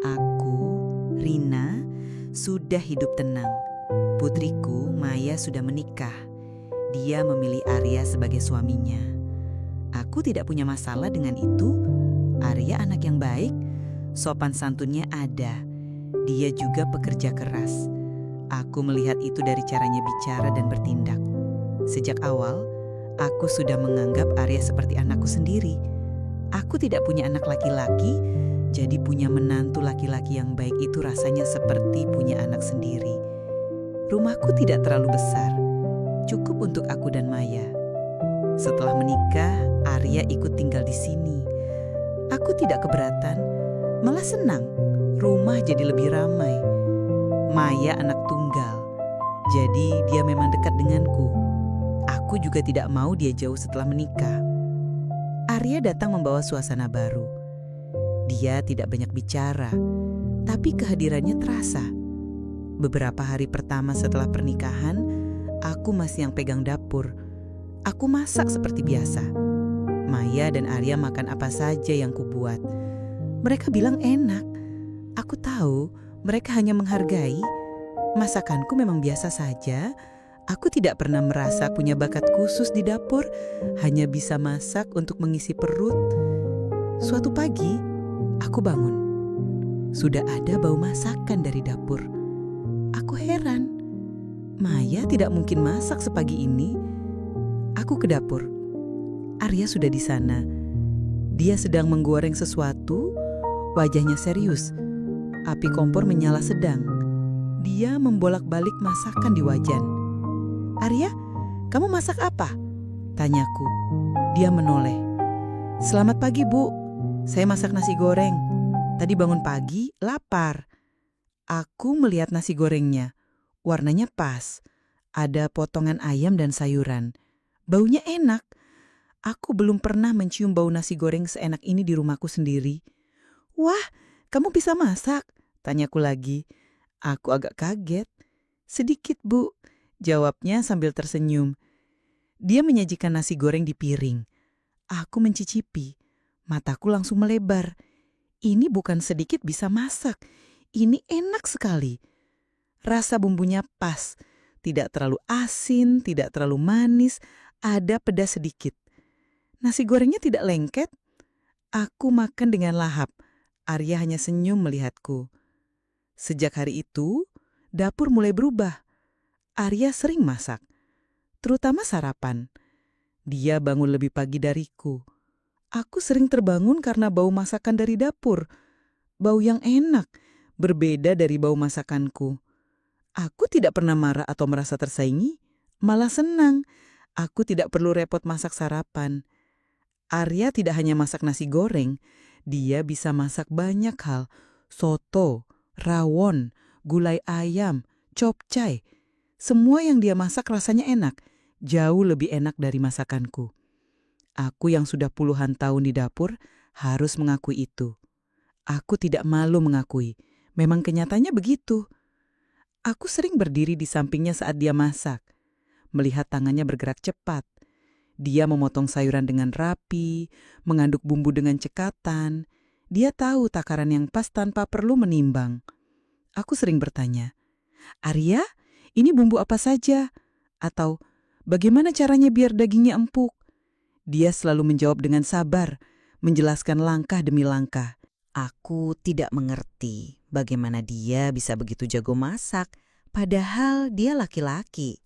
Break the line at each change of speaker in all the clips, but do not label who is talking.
Aku, Rina, sudah hidup tenang. Putriku, Maya, sudah menikah. Dia memilih Arya sebagai suaminya. Aku tidak punya masalah dengan itu. Arya anak yang baik, sopan santunnya ada. Dia juga pekerja keras. Aku melihat itu dari caranya bicara dan bertindak. Sejak awal, aku sudah menganggap Arya seperti anakku sendiri. Aku tidak punya anak laki-laki, jadi punya menantu laki-laki yang baik itu rasanya seperti punya anak sendiri. Rumahku tidak terlalu besar, cukup untuk aku dan Maya. Setelah menikah, Arya ikut tinggal di sini. Aku tidak keberatan, malah senang. Rumah jadi lebih ramai. Maya anak tunggal, jadi dia memang dekat denganku. Aku juga tidak mau dia jauh setelah menikah. Arya datang membawa suasana baru. Dia tidak banyak bicara, tapi kehadirannya terasa. Beberapa hari pertama setelah pernikahan, aku masih yang pegang dapur. Aku masak seperti biasa. Maya dan Arya makan apa saja yang kubuat. Mereka bilang enak. Aku tahu mereka hanya menghargai. Masakanku memang biasa saja. Aku tidak pernah merasa punya bakat khusus di dapur, hanya bisa masak untuk mengisi perut. Suatu pagi, aku bangun. Sudah ada bau masakan dari dapur. Aku heran. Maya tidak mungkin masak sepagi ini. Aku ke dapur. Arya sudah di sana. Dia sedang menggoreng sesuatu, wajahnya serius. Api kompor menyala sedang. Dia membolak-balik masakan di wajan. "Arya, kamu masak apa?" tanyaku. Dia menoleh. "Selamat pagi, Bu. Saya masak nasi goreng. Tadi bangun pagi, lapar." Aku melihat nasi gorengnya. Warnanya pas. Ada potongan ayam dan sayuran. Baunya enak. Aku belum pernah mencium bau nasi goreng seenak ini di rumahku sendiri. "Wah, kamu bisa masak?" tanyaku lagi. Aku agak kaget. "Sedikit, Bu," jawabnya sambil tersenyum. Dia menyajikan nasi goreng di piring. Aku mencicipi. Mataku langsung melebar. Ini bukan sedikit bisa masak. Ini enak sekali. Rasa bumbunya pas. Tidak terlalu asin, tidak terlalu manis. Ada pedas sedikit. Nasi gorengnya tidak lengket. Aku makan dengan lahap. Arya hanya senyum melihatku. Sejak hari itu, dapur mulai berubah. Arya sering masak, terutama sarapan. Dia bangun lebih pagi dariku. Aku sering terbangun karena bau masakan dari dapur. Bau yang enak, berbeda dari bau masakanku. Aku tidak pernah marah atau merasa tersaingi, malah senang. Aku tidak perlu repot masak sarapan. Arya tidak hanya masak nasi goreng, dia bisa masak banyak hal. Soto, rawon, gulai ayam, capcay. Semua yang dia masak rasanya enak, jauh lebih enak dari masakanku. Aku yang sudah puluhan tahun di dapur harus mengakui itu. Aku tidak malu mengakui, memang kenyataannya begitu. Aku sering berdiri di sampingnya saat dia masak, melihat tangannya bergerak cepat. Dia memotong sayuran dengan rapi, mengaduk bumbu dengan cekatan. Dia tahu takaran yang pas tanpa perlu menimbang. Aku sering bertanya, "Arya, ini bumbu apa saja?" Atau, "Bagaimana caranya biar dagingnya empuk?" Dia selalu menjawab dengan sabar, menjelaskan langkah demi langkah. Aku tidak mengerti bagaimana dia bisa begitu jago masak, padahal dia laki-laki.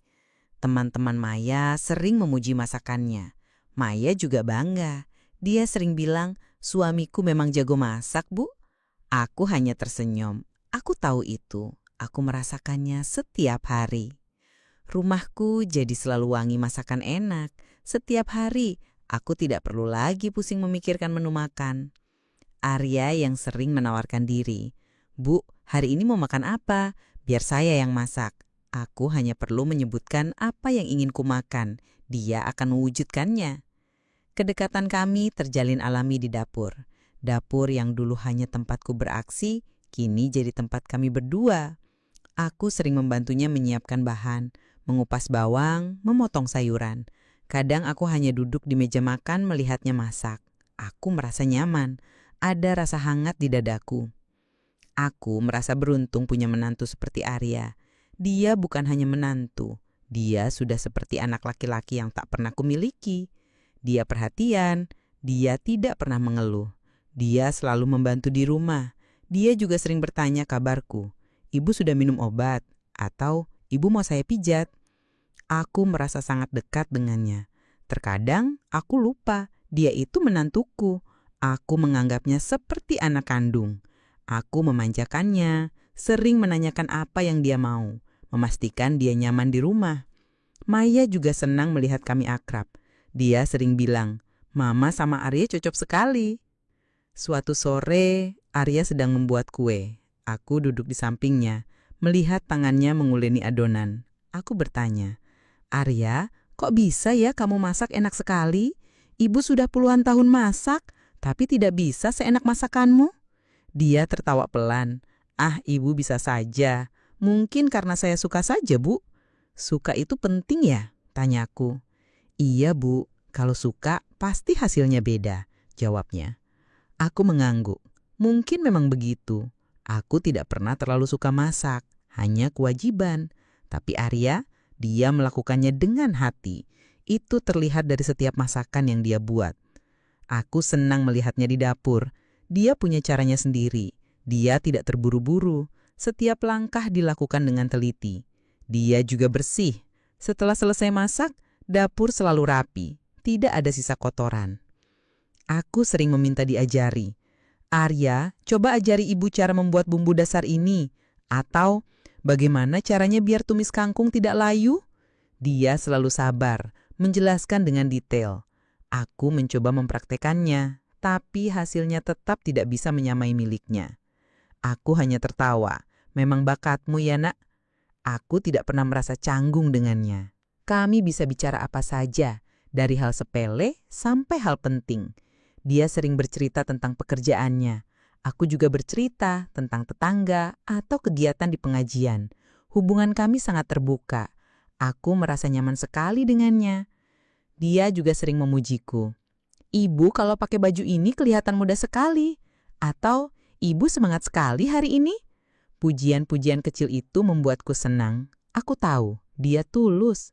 Teman-teman Maya sering memuji masakannya. Maya juga bangga. Dia sering bilang, "Suamiku memang jago masak, Bu." Aku hanya tersenyum. Aku tahu itu. Aku merasakannya setiap hari. Rumahku jadi selalu wangi masakan enak. Setiap hari, aku tidak perlu lagi pusing memikirkan menu makan. Arya yang sering menawarkan diri. "Bu, hari ini mau makan apa? Biar saya yang masak." Aku hanya perlu menyebutkan apa yang ingin ku makan. Dia akan mewujudkannya. Kedekatan kami terjalin alami di dapur. Dapur yang dulu hanya tempatku beraksi, kini jadi tempat kami berdua. Aku sering membantunya menyiapkan bahan, mengupas bawang, memotong sayuran. Kadang aku hanya duduk di meja makan melihatnya masak. Aku merasa nyaman. Ada rasa hangat di dadaku. Aku merasa beruntung punya menantu seperti Arya. Dia bukan hanya menantu, dia sudah seperti anak laki-laki yang tak pernah kumiliki. Dia perhatian, dia tidak pernah mengeluh. Dia selalu membantu di rumah. Dia juga sering bertanya kabarku. Ibu sudah minum obat? Atau ibu mau saya pijat? Aku merasa sangat dekat dengannya. Terkadang aku lupa dia itu menantuku. Aku menganggapnya seperti anak kandung. Aku memanjakannya, sering menanyakan apa yang dia mau, memastikan dia nyaman di rumah. Maya juga senang melihat kami akrab. Dia sering bilang, "Mama sama Arya cocok sekali." Suatu sore, Arya sedang membuat kue. Aku duduk di sampingnya, melihat tangannya menguleni adonan. Aku bertanya, "Arya, kok bisa ya kamu masak enak sekali? Ibu sudah puluhan tahun masak, tapi tidak bisa seenak masakanmu." Dia tertawa pelan. "Ah, ibu bisa saja. Mungkin karena saya suka saja, Bu." "Suka itu penting ya?" tanyaku. "Iya, Bu. Kalau suka, pasti hasilnya beda," jawabnya. Aku mengangguk. Mungkin memang begitu. Aku tidak pernah terlalu suka masak, hanya kewajiban. Tapi Arya, dia melakukannya dengan hati. Itu terlihat dari setiap masakan yang dia buat. Aku senang melihatnya di dapur. Dia punya caranya sendiri. Dia tidak terburu-buru. Setiap langkah dilakukan dengan teliti. Dia juga bersih. Setelah selesai masak, dapur selalu rapi. Tidak ada sisa kotoran. Aku sering meminta diajari. "Arya, coba ajari ibu cara membuat bumbu dasar ini." Atau, "Bagaimana caranya biar tumis kangkung tidak layu?" Dia selalu sabar, menjelaskan dengan detail. Aku mencoba mempraktekannya, tapi hasilnya tetap tidak bisa menyamai miliknya. Aku hanya tertawa. "Memang bakatmu ya, Nak." Aku tidak pernah merasa canggung dengannya. Kami bisa bicara apa saja, dari hal sepele sampai hal penting. Dia sering bercerita tentang pekerjaannya. Aku juga bercerita tentang tetangga atau kegiatan di pengajian. Hubungan kami sangat terbuka. Aku merasa nyaman sekali dengannya. Dia juga sering memujiku. "Ibu kalau pakai baju ini kelihatan muda sekali." Atau, "Ibu semangat sekali hari ini." Pujian-pujian kecil itu membuatku senang. Aku tahu dia tulus.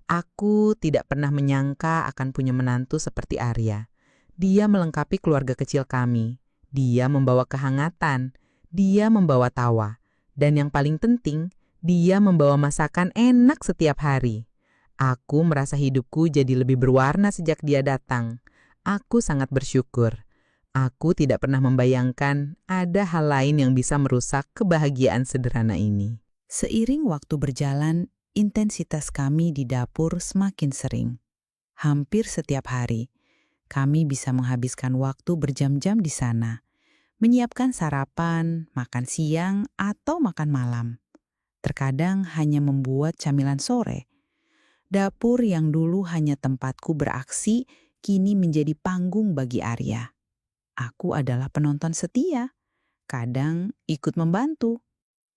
Aku tidak pernah menyangka akan punya menantu seperti Arya. Dia melengkapi keluarga kecil kami. Dia membawa kehangatan. Dia membawa tawa. Dan yang paling penting, dia membawa masakan enak setiap hari. Aku merasa hidupku jadi lebih berwarna sejak dia datang. Aku sangat bersyukur. Aku tidak pernah membayangkan ada hal lain yang bisa merusak kebahagiaan sederhana ini. Seiring waktu berjalan, intensitas kami di dapur semakin sering. Hampir setiap hari, kami bisa menghabiskan waktu berjam-jam di sana, menyiapkan sarapan, makan siang, atau makan malam. Terkadang hanya membuat camilan sore. Dapur yang dulu hanya tempatku beraksi, kini menjadi panggung bagi Arya. Aku adalah penonton setia, kadang ikut membantu.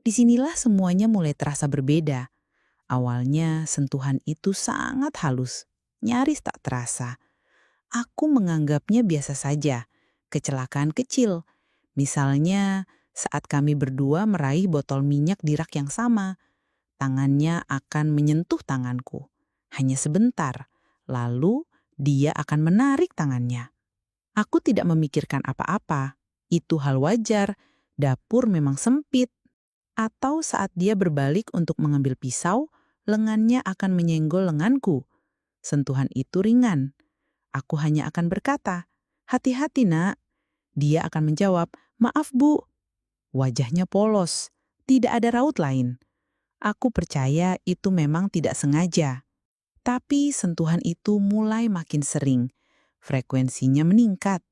Disinilah semuanya mulai terasa berbeda. Awalnya sentuhan itu sangat halus, nyaris tak terasa. Aku menganggapnya biasa saja, kecelakaan kecil. Misalnya saat kami berdua meraih botol minyak di rak yang sama, tangannya akan menyentuh tanganku. Hanya sebentar, lalu dia akan menarik tangannya. Aku tidak memikirkan apa-apa. Itu hal wajar, dapur memang sempit. Atau saat dia berbalik untuk mengambil pisau, lengannya akan menyenggol lenganku. Sentuhan itu ringan. Aku hanya akan berkata, "Hati-hati, Nak." Dia akan menjawab, "Maaf, Bu." Wajahnya polos, tidak ada raut lain. Aku percaya itu memang tidak sengaja. Tapi sentuhan itu mulai makin sering. Frekuensinya meningkat.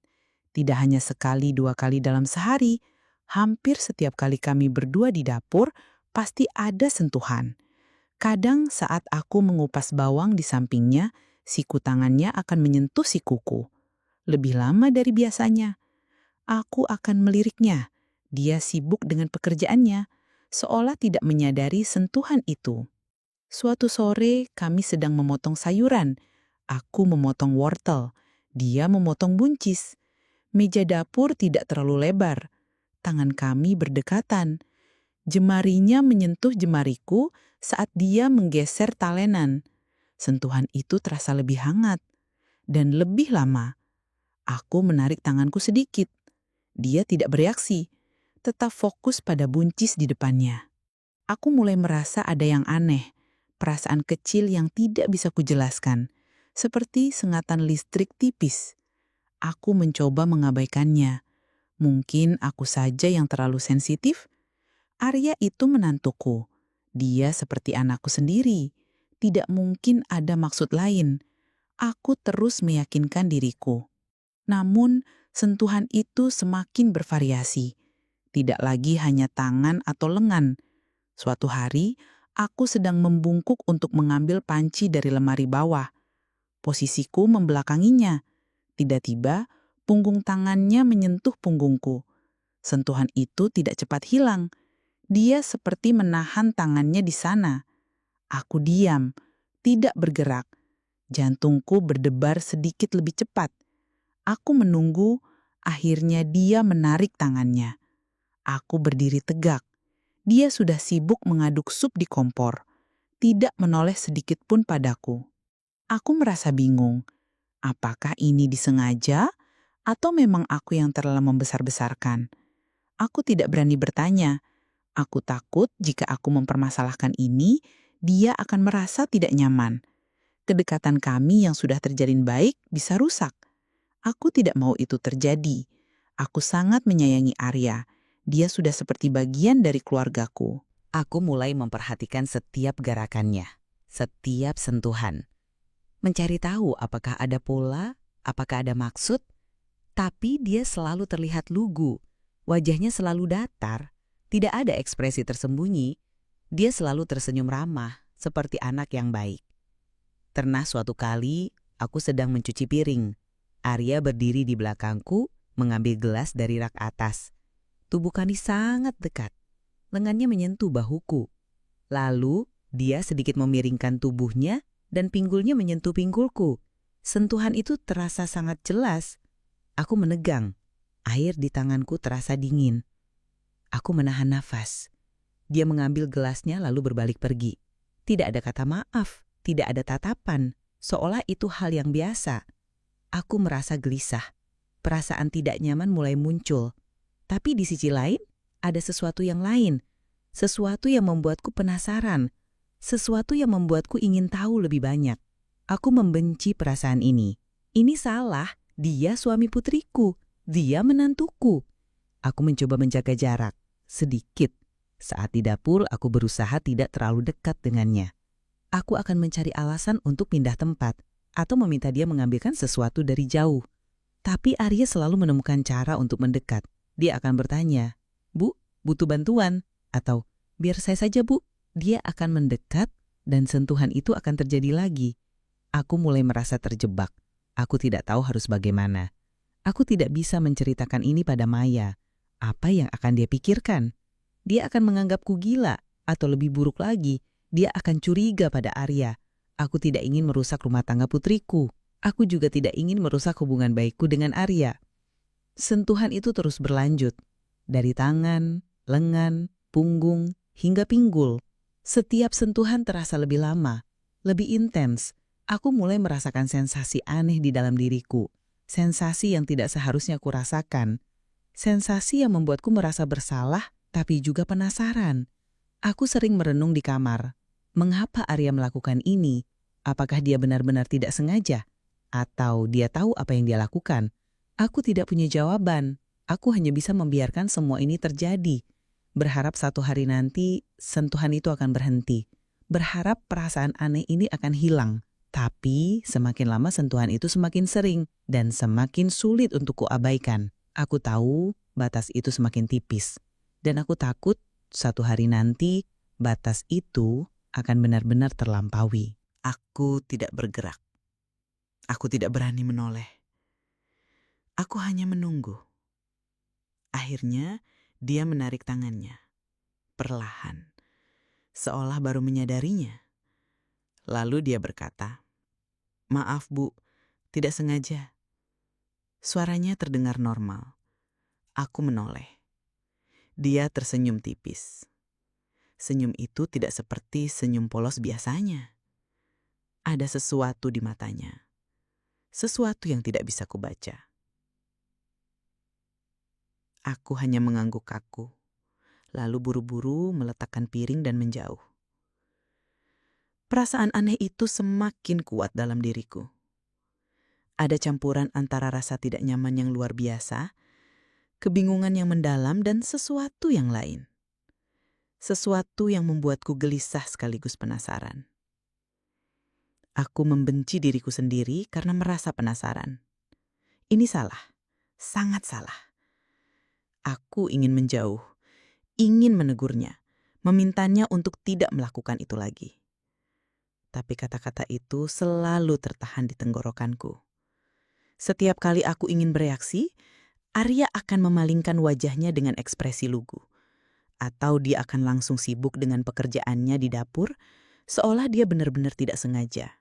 Tidak hanya sekali dua kali dalam sehari, hampir setiap kali kami berdua di dapur, pasti ada sentuhan. Kadang saat aku mengupas bawang di sampingnya, siku tangannya akan menyentuh sikuku. Lebih lama dari biasanya. Aku akan meliriknya. Dia sibuk dengan pekerjaannya, seolah tidak menyadari sentuhan itu. Suatu sore kami sedang memotong sayuran. Aku memotong wortel. Dia memotong buncis. Meja dapur tidak terlalu lebar.
Tangan kami berdekatan. Jemarinya menyentuh jemariku saat dia menggeser talenan. Sentuhan itu terasa lebih hangat dan lebih lama. Aku menarik tanganku sedikit. Dia tidak bereaksi, tetap fokus pada buncis di depannya. Aku mulai merasa ada yang aneh, perasaan kecil yang tidak bisa kujelaskan, seperti sengatan listrik tipis. Aku mencoba mengabaikannya. Mungkin aku saja yang terlalu sensitif. Arya itu menantuku. Dia seperti anakku sendiri. Tidak mungkin ada maksud lain. Aku terus meyakinkan diriku. Namun, sentuhan itu semakin bervariasi. Tidak lagi hanya tangan atau lengan. Suatu hari, aku sedang membungkuk untuk mengambil panci dari lemari bawah. Posisiku membelakanginya. Tiba-tiba, punggung tangannya menyentuh punggungku. Sentuhan itu tidak cepat hilang. Dia seperti menahan tangannya di sana. Aku diam, tidak bergerak. Jantungku berdebar sedikit lebih cepat. Aku menunggu, akhirnya dia menarik tangannya. Aku berdiri tegak. Dia sudah sibuk mengaduk sup di kompor, tidak menoleh sedikit pun padaku. Aku merasa bingung. Apakah ini disengaja atau memang aku yang terlalu membesar-besarkan? Aku tidak berani bertanya. Aku takut jika aku mempermasalahkan ini, dia akan merasa tidak nyaman. Kedekatan kami yang sudah terjalin baik bisa rusak. Aku tidak mau itu terjadi. Aku sangat menyayangi Arya. Dia sudah seperti bagian dari keluargaku.
Aku mulai memperhatikan setiap gerakannya, setiap sentuhan. Mencari tahu apakah ada pola, apakah ada maksud. Tapi dia selalu terlihat lugu. Wajahnya selalu datar. Tidak ada ekspresi tersembunyi. Dia selalu tersenyum ramah, seperti anak yang baik. Pernah suatu kali, aku sedang mencuci piring. Arya berdiri di belakangku, mengambil gelas dari rak atas. Tubuh kami sangat dekat. Lengannya menyentuh bahuku. Lalu, dia sedikit memiringkan tubuhnya dan pinggulnya menyentuh pinggulku. Sentuhan itu terasa sangat jelas. Aku menegang. Air di tanganku terasa dingin. Aku menahan nafas. Dia mengambil gelasnya lalu berbalik pergi. Tidak ada kata maaf, tidak ada tatapan, seolah itu hal yang biasa. Aku merasa gelisah. Perasaan tidak nyaman mulai muncul. Tapi di sisi lain, ada sesuatu yang lain. Sesuatu yang membuatku penasaran. Sesuatu yang membuatku ingin tahu lebih banyak. Aku membenci perasaan ini. Ini salah, dia suami putriku. Dia menantuku. Aku mencoba menjaga jarak, sedikit. Saat di dapur, aku berusaha tidak terlalu dekat dengannya. Aku akan mencari alasan untuk pindah tempat, atau meminta dia mengambilkan sesuatu dari jauh. Tapi Arya selalu menemukan cara untuk mendekat. Dia akan bertanya, "Bu, butuh bantuan?" Atau, "Biar saya saja, Bu." Dia akan mendekat, dan sentuhan itu akan terjadi lagi. Aku mulai merasa terjebak. Aku tidak tahu harus bagaimana. Aku tidak bisa menceritakan ini pada Maya. Apa yang akan dia pikirkan? Dia akan menganggapku gila, atau lebih buruk lagi, dia akan curiga pada Arya. Aku tidak ingin merusak rumah tangga putriku. Aku juga tidak ingin merusak hubungan baikku dengan Arya. Sentuhan itu terus berlanjut. Dari tangan, lengan, punggung, hingga pinggul. Setiap sentuhan terasa lebih lama, lebih intens. Aku mulai merasakan sensasi aneh di dalam diriku. Sensasi yang tidak seharusnya aku rasakan. Sensasi yang membuatku merasa bersalah, tapi juga penasaran. Aku sering merenung di kamar. Mengapa Arya melakukan ini? Apakah dia benar-benar tidak sengaja? Atau dia tahu apa yang dia lakukan? Aku tidak punya jawaban. Aku hanya bisa membiarkan semua ini terjadi. Berharap satu hari nanti sentuhan itu akan berhenti. Berharap perasaan aneh ini akan hilang. Tapi semakin lama sentuhan itu semakin sering dan semakin sulit untuk kuabaikan. Aku tahu batas itu semakin tipis. Dan aku takut satu hari nanti batas itu akan benar-benar terlampaui.
Aku tidak bergerak. Aku tidak berani menoleh. Aku hanya menunggu. Akhirnya, dia menarik tangannya. Perlahan. Seolah baru menyadarinya. Lalu dia berkata, "Maaf, Bu, tidak sengaja." Suaranya terdengar normal. Aku menoleh. Dia tersenyum tipis. Senyum itu tidak seperti senyum polos biasanya. Ada sesuatu di matanya. Sesuatu yang tidak bisa kubaca. Aku hanya mengangguk kaku, lalu buru-buru meletakkan piring dan menjauh. Perasaan aneh itu semakin kuat dalam diriku. Ada campuran antara rasa tidak nyaman yang luar biasa, kebingungan yang mendalam, dan sesuatu yang lain. Sesuatu yang membuatku gelisah sekaligus penasaran. Aku membenci diriku sendiri karena merasa penasaran. Ini salah, sangat salah. Aku ingin menjauh, ingin menegurnya, memintanya untuk tidak melakukan itu lagi. Tapi kata-kata itu selalu tertahan di tenggorokanku. Setiap kali aku ingin bereaksi, Arya akan memalingkan wajahnya dengan ekspresi lugu. Atau dia akan langsung sibuk dengan pekerjaannya di dapur, seolah dia benar-benar tidak sengaja.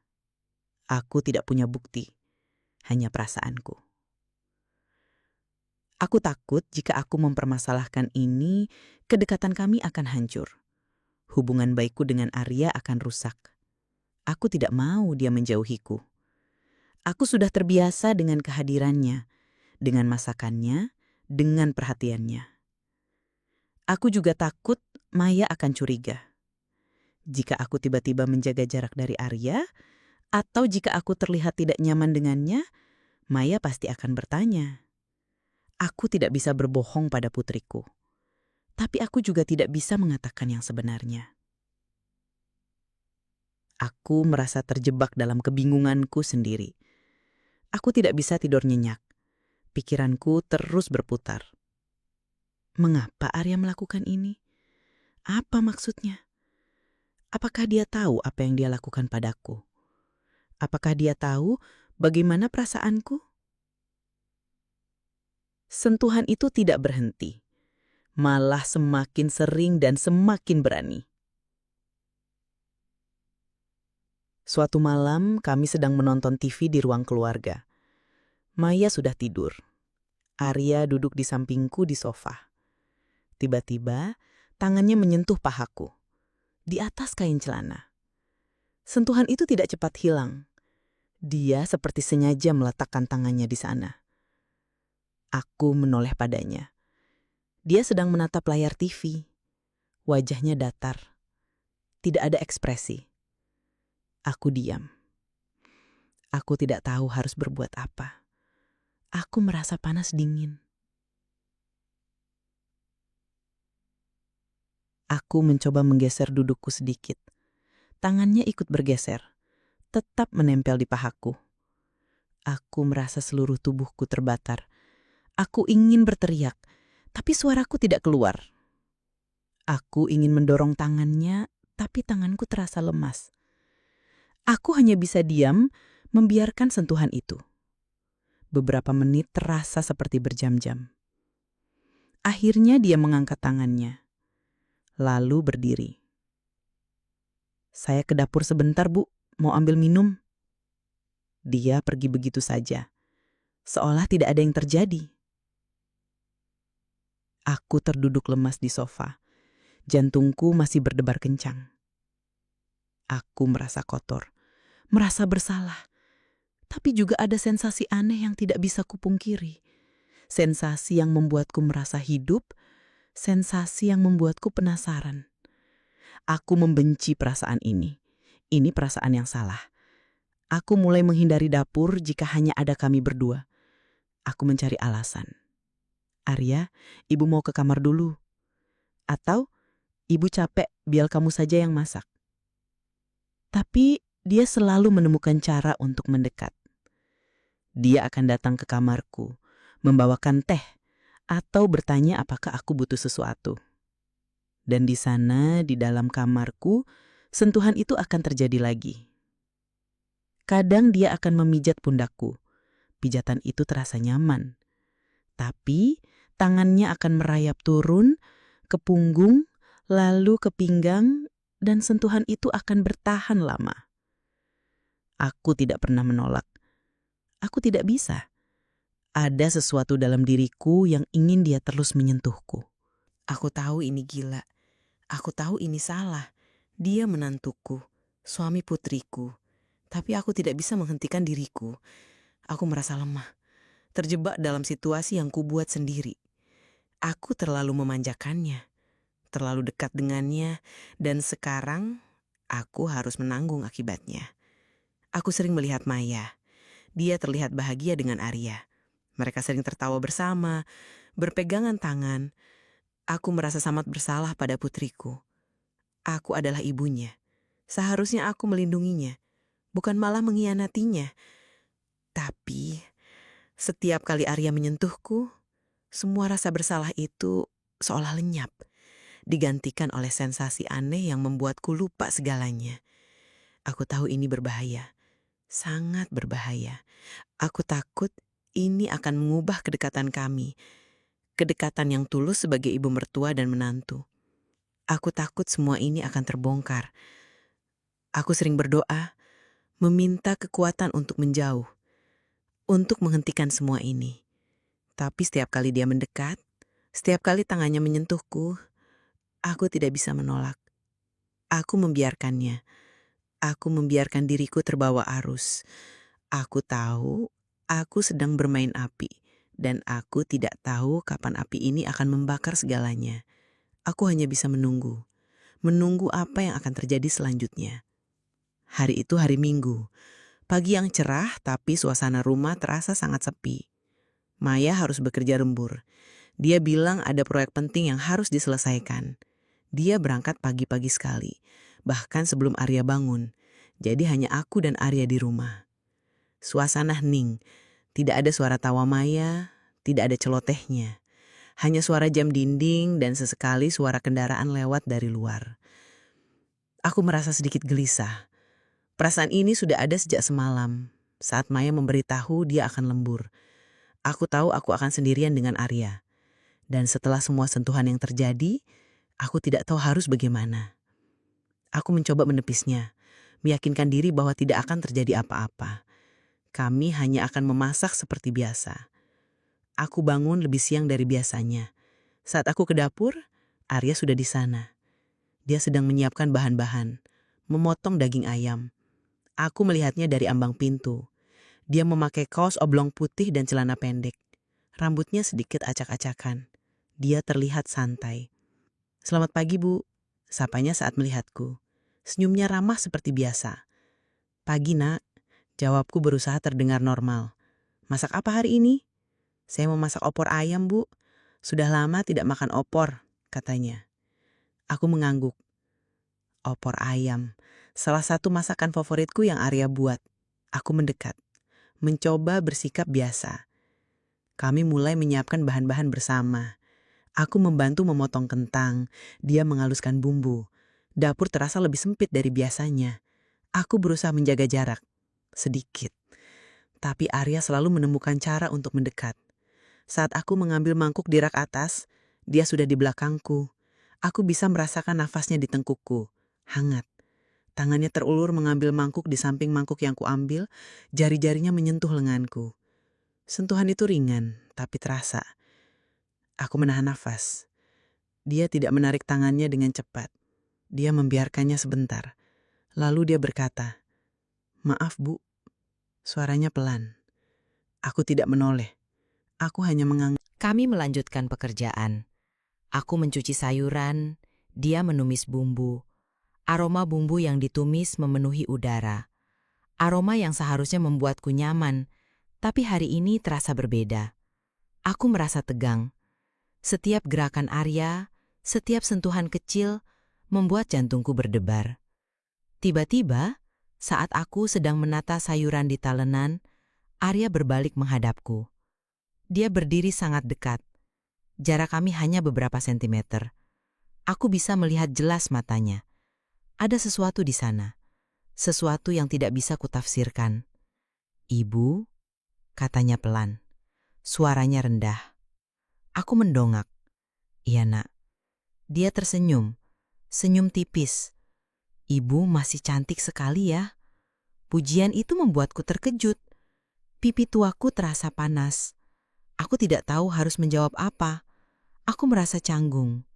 Aku tidak punya bukti, hanya perasaanku. Aku takut jika aku mempermasalahkan ini, kedekatan kami akan hancur. Hubungan baikku dengan Arya akan rusak. Aku tidak mau dia menjauhiku. Aku sudah terbiasa dengan kehadirannya, dengan masakannya, dengan perhatiannya. Aku juga takut Maya akan curiga. Jika aku tiba-tiba menjaga jarak dari Arya, atau jika aku terlihat tidak nyaman dengannya, Maya pasti akan bertanya. Aku tidak bisa berbohong pada putriku, tapi aku juga tidak bisa mengatakan yang sebenarnya. Aku merasa terjebak dalam kebingunganku sendiri. Aku tidak bisa tidur nyenyak. Pikiranku terus berputar. Mengapa Arya melakukan ini? Apa maksudnya? Apakah dia tahu apa yang dia lakukan padaku? Apakah dia tahu bagaimana perasaanku? Sentuhan itu tidak berhenti, malah semakin sering dan semakin berani. Suatu malam kami sedang menonton TV di ruang keluarga. Maya sudah tidur. Arya duduk di sampingku di sofa. Tiba-tiba, tangannya menyentuh pahaku, di atas kain celana. Sentuhan itu tidak cepat hilang. Dia seperti sengaja meletakkan tangannya di sana. Aku menoleh padanya. Dia sedang menatap layar TV. Wajahnya datar. Tidak ada ekspresi. Aku diam. Aku tidak tahu harus berbuat apa. Aku merasa panas dingin. Aku mencoba menggeser dudukku sedikit. Tangannya ikut bergeser, tetap menempel di pahaku. Aku merasa seluruh tubuhku terbatar. Aku ingin berteriak, tapi suaraku tidak keluar. Aku ingin mendorong tangannya, tapi tanganku terasa lemas. Aku hanya bisa diam, membiarkan sentuhan itu. Beberapa menit terasa seperti berjam-jam. Akhirnya dia mengangkat tangannya. Lalu berdiri. Saya ke dapur sebentar, Bu. Mau ambil minum. Dia pergi begitu saja. Seolah tidak ada yang terjadi. Aku terduduk lemas di sofa. Jantungku masih berdebar kencang. Aku merasa kotor. Merasa bersalah. Tapi juga ada sensasi aneh yang tidak bisa kupungkiri. Sensasi yang membuatku merasa hidup. Sensasi yang membuatku penasaran. Aku membenci perasaan ini. Ini perasaan yang salah. Aku mulai menghindari dapur jika hanya ada kami berdua. Aku mencari alasan. Arya, ibu mau ke kamar dulu. Atau, ibu capek, biar kamu saja yang masak. Tapi dia selalu menemukan cara untuk mendekat. Dia akan datang ke kamarku, membawakan teh, atau bertanya apakah aku butuh sesuatu. Dan di sana, di dalam kamarku, sentuhan itu akan terjadi lagi. Kadang dia akan memijat pundakku. Pijatan itu terasa nyaman. Tapi tangannya akan merayap turun, ke punggung, lalu ke pinggang, dan sentuhan itu akan bertahan lama. Aku tidak pernah menolak. Aku tidak bisa. Ada sesuatu dalam diriku yang ingin dia terus menyentuhku.
Aku tahu ini gila. Aku tahu ini salah. Dia menantuku, suami putriku. Tapi aku tidak bisa menghentikan diriku. Aku merasa lemah, terjebak dalam situasi yang kubuat sendiri. Aku terlalu memanjakannya, terlalu dekat dengannya, dan sekarang aku harus menanggung akibatnya. Aku sering melihat Maya. Dia terlihat bahagia dengan Arya. Mereka sering tertawa bersama, berpegangan tangan. Aku merasa sangat bersalah pada putriku. Aku adalah ibunya. Seharusnya aku melindunginya, bukan malah mengkhianatinya. Tapi setiap kali Arya menyentuhku, semua rasa bersalah itu seolah lenyap, digantikan oleh sensasi aneh yang membuatku lupa segalanya. Aku tahu ini berbahaya, sangat berbahaya. Aku takut ini akan mengubah kedekatan kami, kedekatan yang tulus sebagai ibu mertua dan menantu. Aku takut semua ini akan terbongkar. Aku sering berdoa, meminta kekuatan untuk menjauh, untuk menghentikan semua ini. Tapi setiap kali dia mendekat, setiap kali tangannya menyentuhku, aku tidak bisa menolak. Aku membiarkannya. Aku membiarkan diriku terbawa arus. Aku tahu aku sedang bermain api, dan aku tidak tahu kapan api ini akan membakar segalanya. Aku hanya bisa menunggu apa yang akan terjadi selanjutnya. Hari itu hari Minggu. Pagi yang cerah, tapi suasana rumah terasa sangat sepi. Maya harus bekerja lembur. Dia bilang ada proyek penting yang harus diselesaikan. Dia berangkat pagi-pagi sekali, bahkan sebelum Arya bangun. Jadi hanya aku dan Arya di rumah. Suasana hening, tidak ada suara tawa Maya, tidak ada celotehnya. Hanya suara jam dinding dan sesekali suara kendaraan lewat dari luar. Aku merasa sedikit gelisah. Perasaan ini sudah ada sejak semalam, saat Maya memberitahu dia akan lembur. Aku tahu aku akan sendirian dengan Arya. Dan setelah semua sentuhan yang terjadi, aku tidak tahu harus bagaimana. Aku mencoba menepisnya, meyakinkan diri bahwa tidak akan terjadi apa-apa. Kami hanya akan memasak seperti biasa. Aku bangun lebih siang dari biasanya. Saat aku ke dapur, Arya sudah di sana. Dia sedang menyiapkan bahan-bahan, memotong daging ayam. Aku melihatnya dari ambang pintu. Dia memakai kaos oblong putih dan celana pendek. Rambutnya sedikit acak-acakan. Dia terlihat santai. "Selamat pagi, Bu," sapanya saat melihatku. Senyumnya ramah seperti biasa. "Pagi, Nak," jawabku berusaha terdengar normal. "Masak apa hari ini?" "Saya mau masak opor ayam, Bu. Sudah lama tidak makan opor," katanya. Aku mengangguk. Opor ayam, salah satu masakan favoritku yang Arya buat. Aku mendekat, mencoba bersikap biasa. Kami mulai menyiapkan bahan-bahan bersama. Aku membantu memotong kentang, dia menghaluskan bumbu. Dapur terasa lebih sempit dari biasanya. Aku berusaha menjaga jarak, sedikit. Tapi Arya selalu menemukan cara untuk mendekat. Saat aku mengambil mangkuk di rak atas, dia sudah di belakangku. Aku bisa merasakan nafasnya di tengkukku, hangat. Tangannya terulur mengambil mangkuk di samping mangkuk yang kuambil, jari-jarinya menyentuh lenganku. Sentuhan itu ringan, tapi terasa. Aku menahan nafas. Dia tidak menarik tangannya dengan cepat. Dia membiarkannya sebentar. Lalu dia berkata, "Maaf, Bu." Suaranya pelan. Aku tidak menoleh. Aku hanya mengangguk. Kami melanjutkan pekerjaan. Aku mencuci sayuran, dia menumis bumbu. Aroma bumbu yang ditumis memenuhi udara. Aroma yang seharusnya membuatku nyaman, tapi hari ini terasa berbeda. Aku merasa tegang. Setiap gerakan Arya, setiap sentuhan kecil, membuat jantungku berdebar. Tiba-tiba, saat aku sedang menata sayuran di talenan, Arya berbalik menghadapku. Dia berdiri sangat dekat. Jarak kami hanya beberapa sentimeter. Aku bisa melihat jelas matanya. Ada sesuatu di sana. Sesuatu yang tidak bisa kutafsirkan. "Ibu," katanya pelan. Suaranya rendah. Aku mendongak. "Iya, Nak." Dia tersenyum. Senyum tipis. "Ibu masih cantik sekali ya." Pujian itu membuatku terkejut. Pipi tuaku terasa panas. Aku tidak tahu harus menjawab apa. Aku merasa canggung.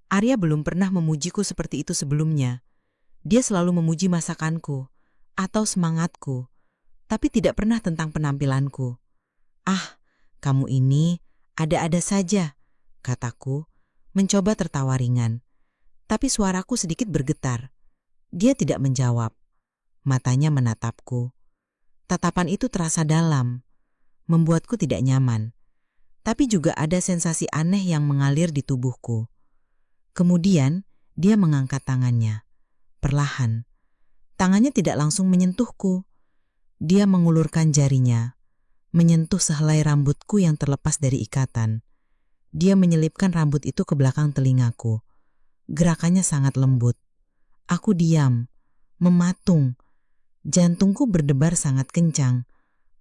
Arya belum pernah memujiku seperti itu sebelumnya. Dia selalu memuji masakanku atau semangatku, tapi tidak pernah tentang penampilanku. "Ah, kamu ini ada-ada saja," kataku, mencoba tertawa ringan. Tapi suaraku sedikit bergetar. Dia tidak menjawab. Matanya menatapku. Tatapan itu terasa dalam, membuatku tidak nyaman. Tapi juga ada sensasi aneh yang mengalir di tubuhku. Kemudian, dia mengangkat tangannya. Perlahan. Tangannya tidak langsung menyentuhku. Dia mengulurkan jarinya, menyentuh sehelai rambutku yang terlepas dari ikatan. Dia menyelipkan rambut itu ke belakang telingaku. Gerakannya sangat lembut. Aku diam, mematung. Jantungku berdebar sangat kencang.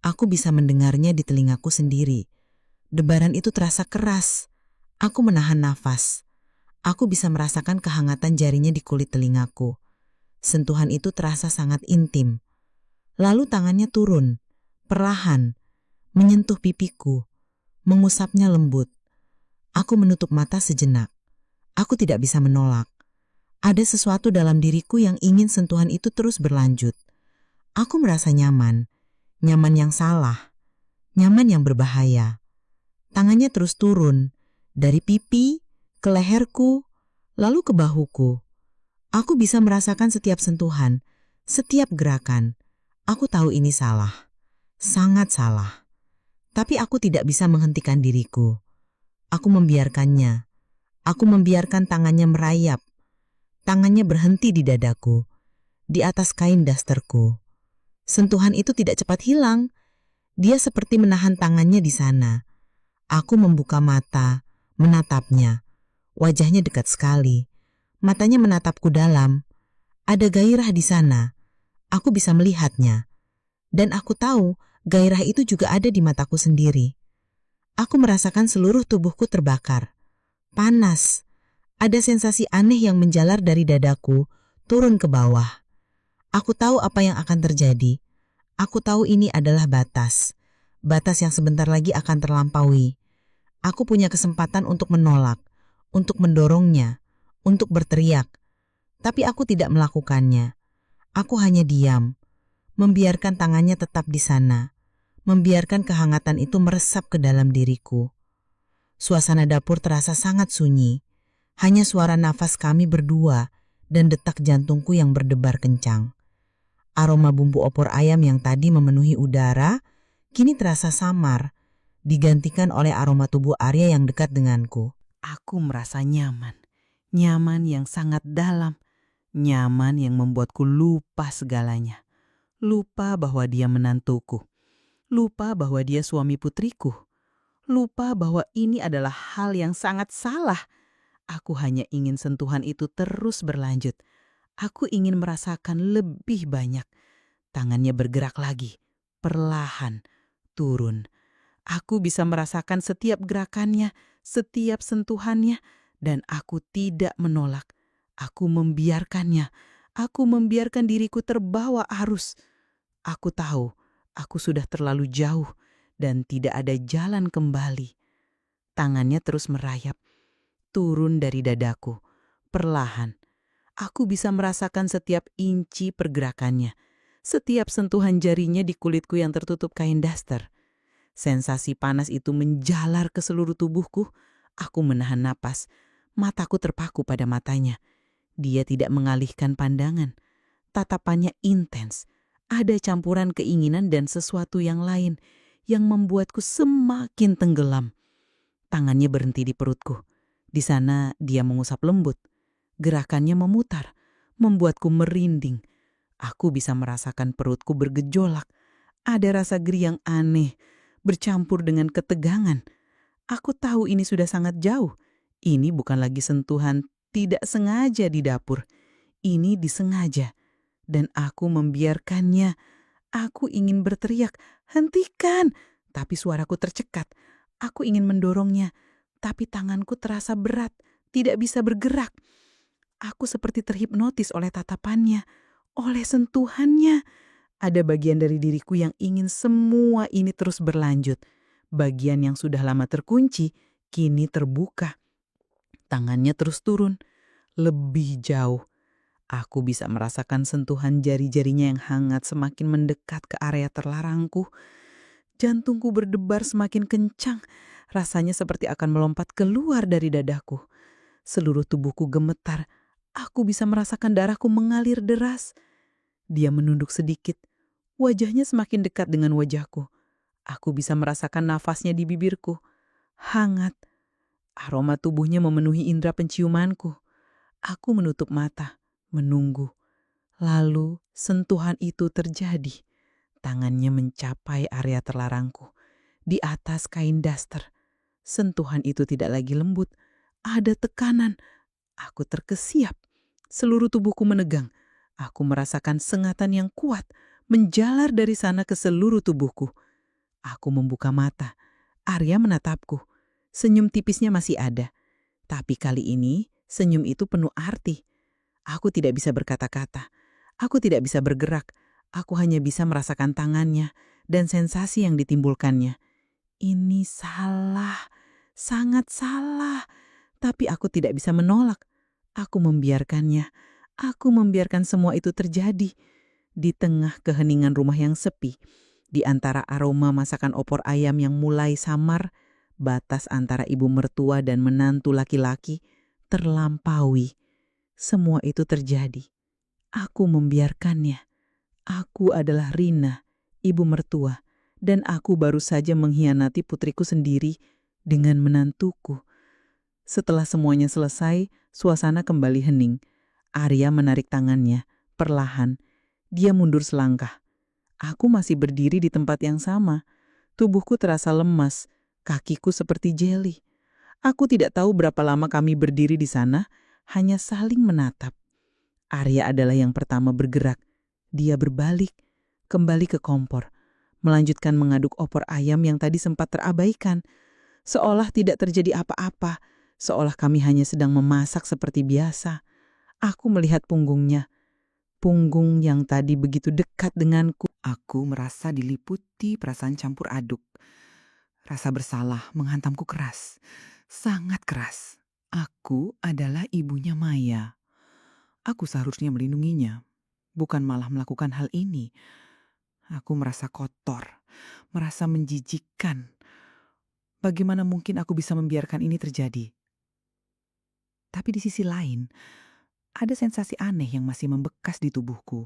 Aku bisa mendengarnya di telingaku sendiri. Debaran itu terasa keras. Aku menahan nafas. Aku bisa merasakan kehangatan jarinya di kulit telingaku. Sentuhan itu terasa sangat intim. Lalu tangannya turun, perlahan, menyentuh pipiku, mengusapnya lembut. Aku menutup mata sejenak. Aku tidak bisa menolak. Ada sesuatu dalam diriku yang ingin sentuhan itu terus berlanjut. Aku merasa nyaman, nyaman yang salah, nyaman yang berbahaya. Tangannya terus turun, dari pipi, ke leherku, lalu ke bahuku. Aku bisa merasakan setiap sentuhan, setiap gerakan. Aku tahu ini salah, sangat salah. Tapi aku tidak bisa menghentikan diriku. Aku membiarkannya. Aku membiarkan tangannya merayap. Tangannya berhenti di dadaku, di atas kain dasterku. Sentuhan itu tidak cepat hilang. Dia seperti menahan tangannya di sana. Aku membuka mata, menatapnya. Wajahnya dekat sekali. Matanya menatapku dalam. Ada gairah di sana. Aku bisa melihatnya. Dan aku tahu gairah itu juga ada di mataku sendiri. Aku merasakan seluruh tubuhku terbakar. Panas. Ada sensasi aneh yang menjalar dari dadaku, turun ke bawah. Aku tahu apa yang akan terjadi. Aku tahu ini adalah batas. Batas yang sebentar lagi akan terlampaui. Aku punya kesempatan untuk menolak, untuk mendorongnya, untuk berteriak. Tapi aku tidak melakukannya. Aku hanya diam, membiarkan tangannya tetap di sana, membiarkan kehangatan itu meresap ke dalam diriku. Suasana dapur terasa sangat sunyi. Hanya suara nafas kami berdua dan detak jantungku yang berdebar kencang. Aroma bumbu opor ayam yang tadi memenuhi udara kini terasa samar, digantikan oleh aroma tubuh Arya yang dekat denganku. Aku merasa nyaman, nyaman yang sangat dalam, nyaman yang membuatku lupa segalanya. Lupa bahwa dia menantuku, lupa bahwa dia suami putriku, lupa bahwa ini adalah hal yang sangat salah. Aku hanya ingin sentuhan itu terus berlanjut. Aku ingin merasakan lebih banyak. Tangannya bergerak lagi, perlahan, turun. Aku bisa merasakan setiap gerakannya, setiap sentuhannya, dan aku tidak menolak. Aku membiarkannya. Aku membiarkan diriku terbawa arus. Aku tahu, aku sudah terlalu jauh dan tidak ada jalan kembali. Tangannya terus merayap, turun dari dadaku, perlahan. Aku bisa merasakan setiap inci pergerakannya, setiap sentuhan jarinya di kulitku yang tertutup kain daster. Sensasi panas itu menjalar ke seluruh tubuhku. Aku menahan napas, mataku terpaku pada matanya. Dia tidak mengalihkan pandangan. Tatapannya intens. Ada campuran keinginan dan sesuatu yang lain yang membuatku semakin tenggelam. Tangannya berhenti di perutku. Di sana dia mengusap lembut. Gerakannya memutar, membuatku merinding. Aku bisa merasakan perutku bergejolak. Ada rasa geri yang aneh, bercampur dengan ketegangan. Aku tahu ini sudah sangat jauh. Ini bukan lagi sentuhan tidak sengaja di dapur. Ini disengaja. Dan aku membiarkannya. Aku ingin berteriak, "Hentikan!" Tapi suaraku tercekat. Aku ingin mendorongnya, tapi tanganku terasa berat, tidak bisa bergerak. Aku seperti terhipnotis oleh tatapannya, oleh sentuhannya. Ada bagian dari diriku yang ingin semua ini terus berlanjut. Bagian yang sudah lama terkunci, kini terbuka.
Tangannya terus turun, lebih jauh. Aku bisa merasakan sentuhan jari-jarinya yang hangat semakin mendekat ke area terlarangku. Jantungku berdebar semakin kencang, rasanya seperti akan melompat keluar dari dadaku. Seluruh tubuhku gemetar, aku bisa merasakan darahku mengalir deras. Dia menunduk sedikit, wajahnya semakin dekat dengan wajahku. Aku bisa merasakan nafasnya di bibirku. Hangat, aroma tubuhnya memenuhi indera penciumanku. Aku menutup mata, menunggu. Lalu sentuhan itu terjadi. Tangannya mencapai area terlarangku. Di atas kain daster. Sentuhan itu tidak lagi lembut. Ada tekanan. Aku terkesiap. Seluruh tubuhku menegang. Aku merasakan sengatan yang kuat menjalar dari sana ke seluruh tubuhku. Aku membuka mata. Arya menatapku. Senyum tipisnya masih ada. Tapi kali ini senyum itu penuh arti. Aku tidak bisa berkata-kata. Aku tidak bisa bergerak. Aku hanya bisa merasakan tangannya dan sensasi yang ditimbulkannya. Ini salah. Sangat salah. Tapi aku tidak bisa menolak. Aku membiarkannya. Aku membiarkan semua itu terjadi. Di tengah keheningan rumah yang sepi, di antara aroma masakan opor ayam yang mulai samar, batas antara ibu mertua dan menantu laki-laki terlampaui. Semua itu terjadi. Aku membiarkannya. Aku adalah Rina, ibu mertua, dan aku baru saja mengkhianati putriku sendiri dengan menantuku. Setelah semuanya selesai, suasana kembali hening. Arya menarik tangannya, perlahan. Dia mundur selangkah. Aku masih berdiri di tempat yang sama. Tubuhku terasa lemas, kakiku seperti jeli. Aku tidak tahu berapa lama kami berdiri di sana, hanya saling menatap. Arya adalah yang pertama bergerak. Dia berbalik, kembali ke kompor, melanjutkan mengaduk opor ayam yang tadi sempat terabaikan. Seolah tidak terjadi apa-apa, seolah kami hanya sedang memasak seperti biasa. Aku melihat punggungnya, punggung yang tadi begitu dekat denganku.
Aku merasa diliputi perasaan campur aduk. Rasa bersalah menghantamku keras, sangat keras. Aku adalah ibunya Maya. Aku seharusnya melindunginya, bukan malah melakukan hal ini. Aku merasa kotor, merasa menjijikkan. Bagaimana mungkin aku bisa membiarkan ini terjadi? Tapi di sisi lain, ada sensasi aneh yang masih membekas di tubuhku.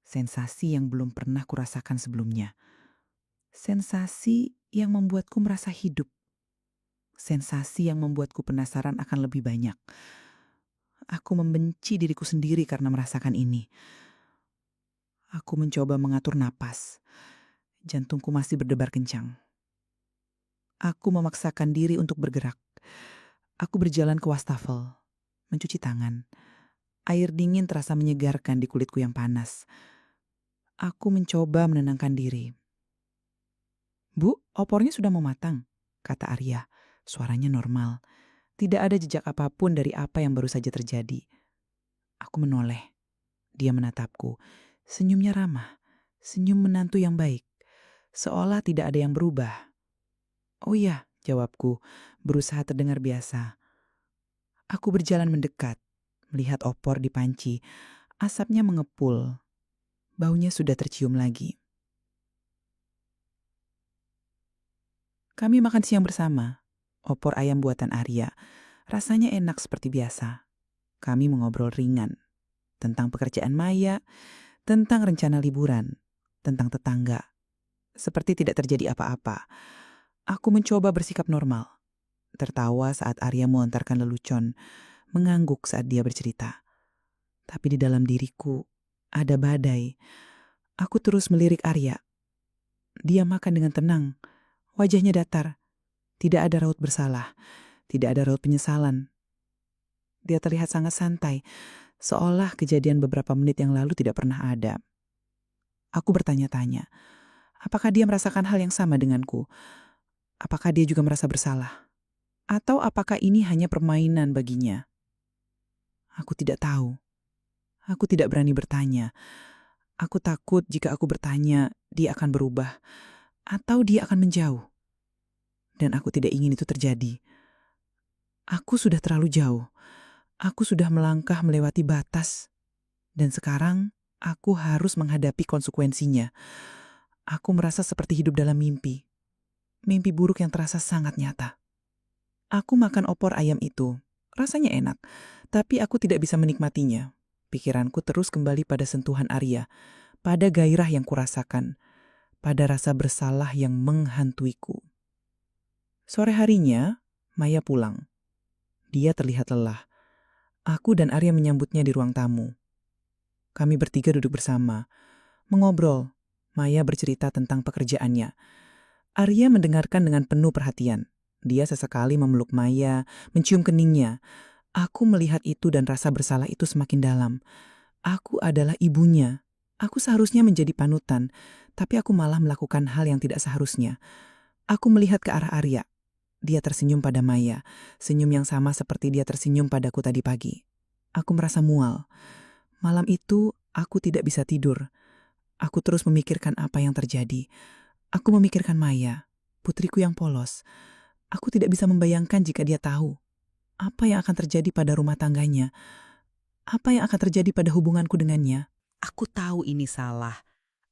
Sensasi yang belum pernah kurasakan sebelumnya. Sensasi yang membuatku merasa hidup. Sensasi yang membuatku penasaran akan lebih banyak. Aku membenci diriku sendiri karena merasakan ini. Aku mencoba mengatur napas. Jantungku masih berdebar kencang. Aku memaksakan diri untuk bergerak. Aku berjalan ke wastafel, mencuci tangan. Air dingin terasa menyegarkan di kulitku yang panas. Aku mencoba menenangkan diri. "Bu, opornya sudah mau matang," kata Arya. Suaranya normal. Tidak ada jejak apapun dari apa yang baru saja terjadi. Aku menoleh. Dia menatapku. Senyumnya ramah. Senyum menantu yang baik. Seolah tidak ada yang berubah. "Oh iya," jawabku, berusaha terdengar biasa. Aku berjalan mendekat, melihat opor di panci. Asapnya mengepul. Baunya sudah tercium lagi. Kami makan siang bersama. Opor ayam buatan Arya. Rasanya enak seperti biasa. Kami mengobrol ringan. Tentang pekerjaan Maya, tentang rencana liburan, tentang tetangga. Seperti tidak terjadi apa-apa. Aku mencoba bersikap normal. Tertawa saat Arya melontarkan lelucon, mengangguk saat dia bercerita. Tapi di dalam diriku ada badai. Aku terus melirik Arya. Dia makan dengan tenang. Wajahnya datar. Tidak ada raut bersalah. Tidak ada raut penyesalan. Dia terlihat sangat santai, seolah kejadian beberapa menit yang lalu tidak pernah ada. Aku bertanya-tanya, apakah dia merasakan hal yang sama denganku? Apakah dia juga merasa bersalah? Atau apakah ini hanya permainan baginya? Aku tidak tahu. Aku tidak berani bertanya. Aku takut jika aku bertanya, dia akan berubah. Atau dia akan menjauh. Dan aku tidak ingin itu terjadi.
Aku sudah terlalu jauh. Aku sudah melangkah melewati batas. Dan sekarang aku harus menghadapi konsekuensinya. Aku merasa seperti hidup dalam mimpi. Mimpi buruk yang terasa sangat nyata. Aku makan opor ayam itu. Rasanya enak, tapi aku tidak bisa menikmatinya. Pikiranku terus kembali pada sentuhan Arya, pada gairah yang kurasakan, pada rasa bersalah yang menghantuiku. Sore harinya, Maya pulang. Dia terlihat lelah. Aku dan Arya menyambutnya di ruang tamu. Kami bertiga duduk bersama, mengobrol. Maya bercerita tentang pekerjaannya. Arya mendengarkan dengan penuh perhatian. Dia sesekali memeluk Maya, mencium keningnya. Aku melihat itu dan rasa bersalah itu semakin dalam. Aku adalah ibunya. Aku seharusnya menjadi panutan, tapi aku malah melakukan hal yang tidak seharusnya. Aku melihat ke arah Arya. Dia tersenyum pada Maya, senyum yang sama seperti dia tersenyum padaku tadi pagi. Aku merasa mual. Malam itu, aku tidak bisa tidur. Aku terus memikirkan apa yang terjadi. Aku memikirkan Maya, putriku yang polos. Aku tidak bisa membayangkan jika dia tahu. Apa yang akan terjadi pada rumah tangganya? Apa yang akan terjadi pada hubunganku dengannya?
Aku tahu ini salah.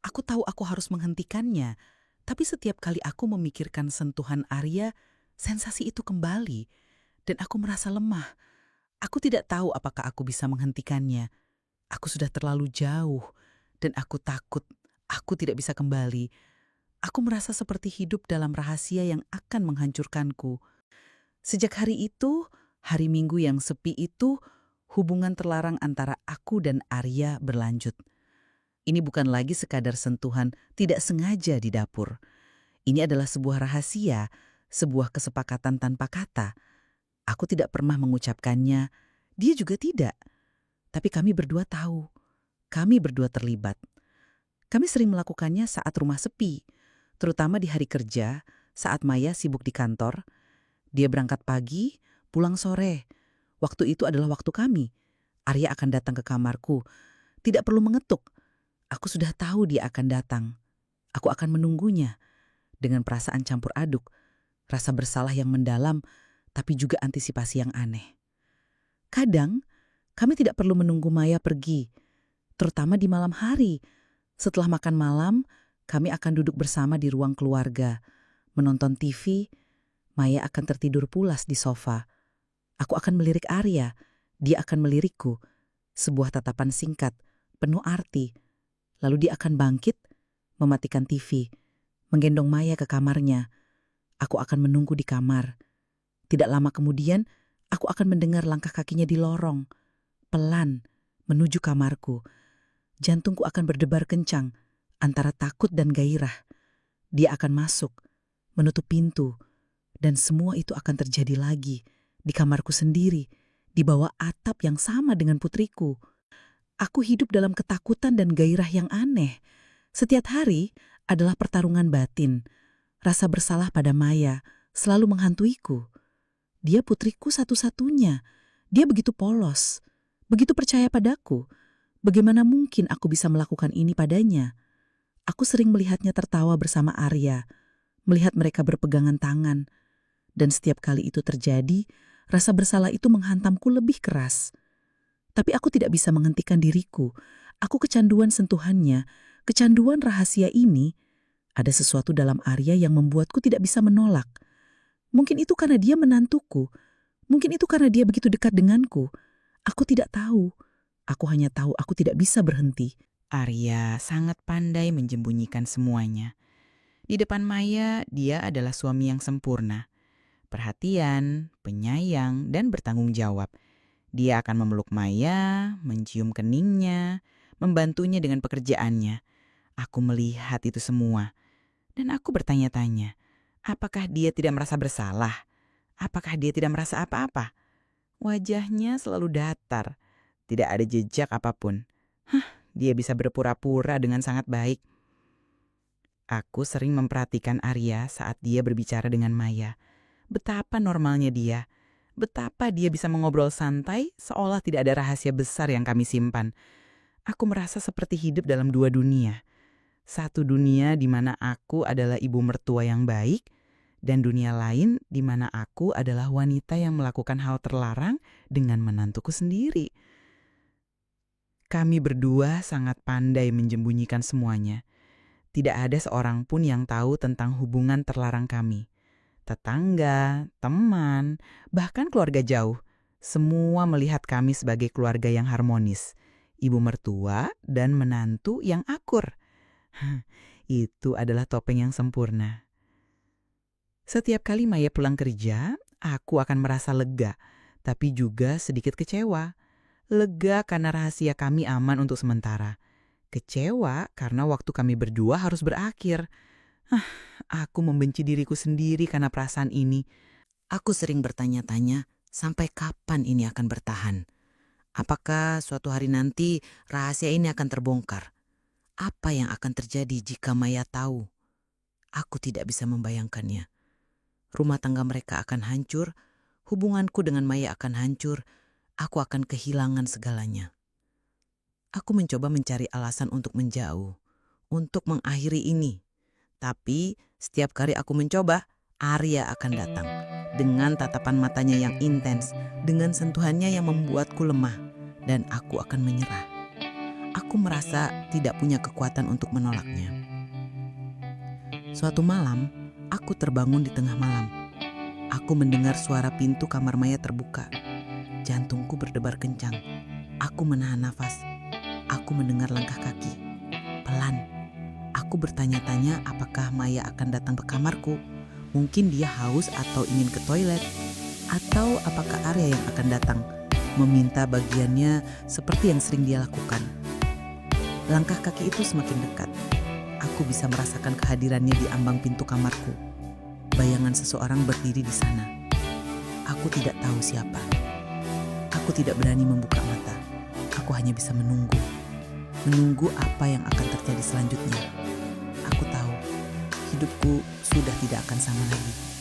Aku tahu aku harus menghentikannya. Tapi setiap kali aku memikirkan sentuhan Arya, sensasi itu kembali. Dan aku merasa lemah. Aku tidak tahu apakah aku bisa menghentikannya. Aku sudah terlalu jauh. Dan aku takut aku tidak bisa kembali. Aku merasa seperti hidup dalam rahasia yang akan menghancurkanku. Sejak hari itu, hari Minggu yang sepi itu, hubungan terlarang antara aku dan Arya berlanjut. Ini bukan lagi sekadar sentuhan tidak sengaja di dapur. Ini adalah sebuah rahasia, sebuah kesepakatan tanpa kata. Aku tidak pernah mengucapkannya, dia juga tidak. Tapi kami berdua tahu, kami berdua terlibat. Kami sering melakukannya saat rumah sepi, terutama di hari kerja, saat Maya sibuk di kantor. Dia berangkat pagi, pulang sore. Waktu itu adalah waktu kami. Arya akan datang ke kamarku. Tidak perlu mengetuk. Aku sudah tahu dia akan datang. Aku akan menunggunya. Dengan perasaan campur aduk. Rasa bersalah yang mendalam, tapi juga antisipasi yang aneh. Kadang, kami tidak perlu menunggu Maya pergi. Terutama di malam hari. Setelah makan malam, kami akan duduk bersama di ruang keluarga. Menonton TV, Maya akan tertidur pulas di sofa. Aku akan melirik Arya, dia akan melirikku. Sebuah tatapan singkat, penuh arti. Lalu dia akan bangkit, mematikan TV, menggendong Maya ke kamarnya. Aku akan menunggu di kamar. Tidak lama kemudian, aku akan mendengar langkah kakinya di lorong. Pelan, menuju kamarku. Jantungku akan berdebar kencang, antara takut dan gairah. Dia akan masuk, menutup pintu, dan semua itu akan terjadi lagi di kamarku sendiri, di bawah atap yang sama dengan putriku. Aku hidup dalam ketakutan dan gairah yang aneh. Setiap hari adalah pertarungan batin. Rasa bersalah pada Maya selalu menghantuiku. Dia putriku satu-satunya. Dia begitu polos, begitu percaya padaku. Bagaimana mungkin aku bisa melakukan ini padanya? Aku sering melihatnya tertawa bersama Arya, melihat mereka berpegangan tangan. Dan setiap kali itu terjadi, rasa bersalah itu menghantamku lebih keras. Tapi aku tidak bisa menghentikan diriku. Aku kecanduan sentuhannya, kecanduan rahasia ini. Ada sesuatu dalam Arya yang membuatku tidak bisa menolak. Mungkin itu karena dia menantuku. Mungkin itu karena dia begitu dekat denganku. Aku tidak tahu. Aku hanya tahu aku tidak bisa berhenti. Arya sangat pandai menyembunyikan semuanya. Di depan Maya, dia adalah suami yang sempurna. Perhatian, penyayang, dan bertanggung jawab. Dia akan memeluk Maya, mencium keningnya, membantunya dengan pekerjaannya. Aku melihat itu semua. Dan aku bertanya-tanya, apakah dia tidak merasa bersalah? Apakah dia tidak merasa apa-apa? Wajahnya selalu datar. Tidak ada jejak apapun. Dia bisa berpura-pura dengan sangat baik. Aku sering memperhatikan Arya saat dia berbicara dengan Maya. Betapa normalnya dia. Betapa dia bisa mengobrol santai seolah tidak ada rahasia besar yang kami simpan. Aku merasa seperti hidup dalam dua dunia. Satu dunia di mana aku adalah ibu mertua yang baik, Dan dunia lain di mana aku adalah wanita yang melakukan hal terlarang dengan menantuku sendiri. Kami berdua sangat pandai menyembunyikan semuanya. Tidak ada seorang pun yang tahu tentang hubungan terlarang kami. Tetangga, teman, bahkan keluarga jauh, semua melihat kami sebagai keluarga yang harmonis. Ibu mertua dan menantu yang akur. Itu adalah topeng yang sempurna. Setiap kali Maya pulang kerja, aku akan merasa lega, tapi juga sedikit kecewa. Lega karena rahasia kami aman untuk sementara. Kecewa karena waktu kami berdua harus berakhir. Aku membenci diriku sendiri karena perasaan ini. Aku sering bertanya-tanya, sampai kapan ini akan bertahan? Apakah suatu hari nanti rahasia ini akan terbongkar? Apa yang akan terjadi jika Maya tahu? Aku tidak bisa membayangkannya. Rumah tangga mereka akan hancur, hubunganku dengan Maya akan hancur, aku akan kehilangan segalanya. Aku mencoba mencari alasan untuk menjauh, untuk mengakhiri ini. Tapi setiap kali aku mencoba, Arya akan datang. Dengan tatapan matanya yang intens, dengan sentuhannya yang membuatku lemah, dan aku akan menyerah. Aku merasa tidak punya kekuatan untuk menolaknya. Suatu malam, aku terbangun di tengah malam. Aku mendengar suara pintu kamar Maya terbuka. Jantungku berdebar kencang. Aku menahan nafas. Aku mendengar langkah kaki. Pelan. Aku bertanya-tanya apakah Maya akan datang ke kamarku. Mungkin dia haus atau ingin ke toilet. Atau apakah Arya yang akan datang, meminta bagiannya seperti yang sering dia lakukan. Langkah kaki itu semakin dekat. Aku bisa merasakan kehadirannya di ambang pintu kamarku. Bayangan seseorang berdiri di sana. Aku tidak tahu siapa. Aku tidak berani membuka mata. Aku hanya bisa menunggu. Menunggu apa yang akan terjadi selanjutnya. Aku tahu hidupku sudah tidak akan sama lagi.